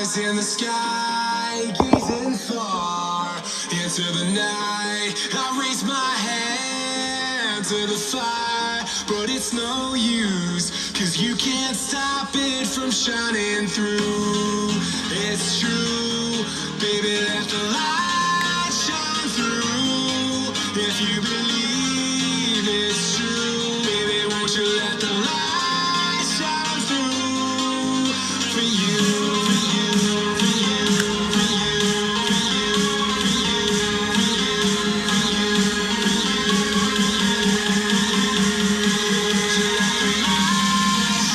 Eyes in the sky, gazing far into the night. I raise my hand to the fire, but it's no use, 'cause you can't stop it from shining through. It's true, baby, let the light shine through. If you believe it's true, baby, won't you let the light shine through for you, for you, for you, for you, for you, for you, for you, for you, for you, for you. Let the light shine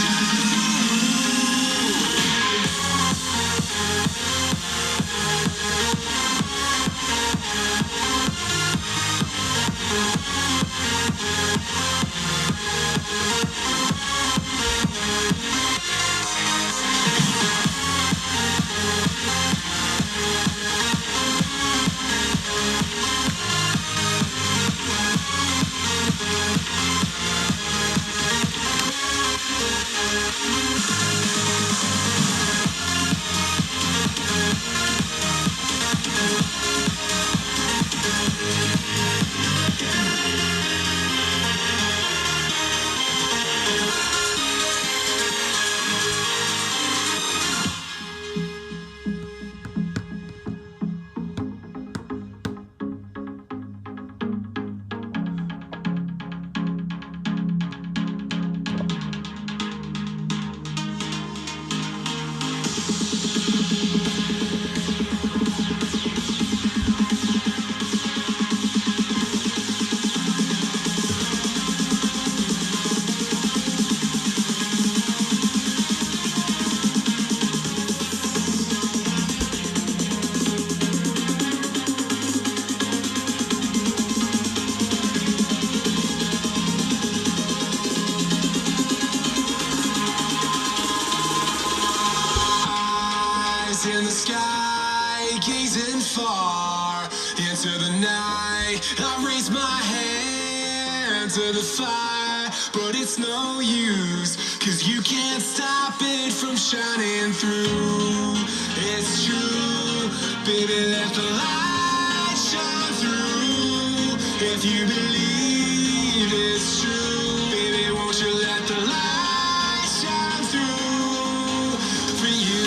in the sky, gazing far into the night. I raise my hand to the fire, but it's no use, 'cause you can't stop it from shining through. It's true, baby, let the light shine through. If you believe it's true, baby, won't you let the light shine through for you.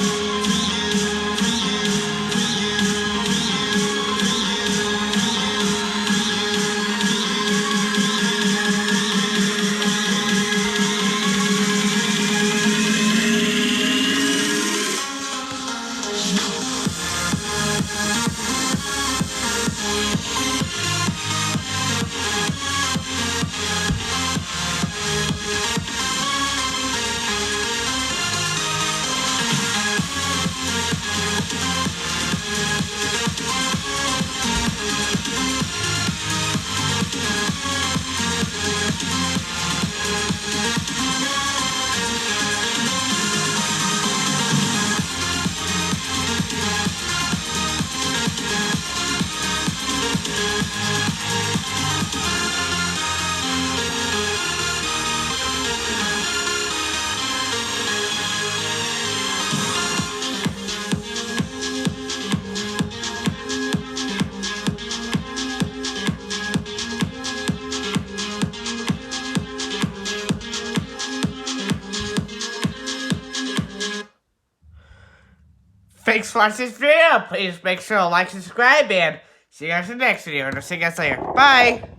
Thanks for watching this video. Please make sure to like, subscribe, and see you guys in the next video. And I'll see you guys later. Bye!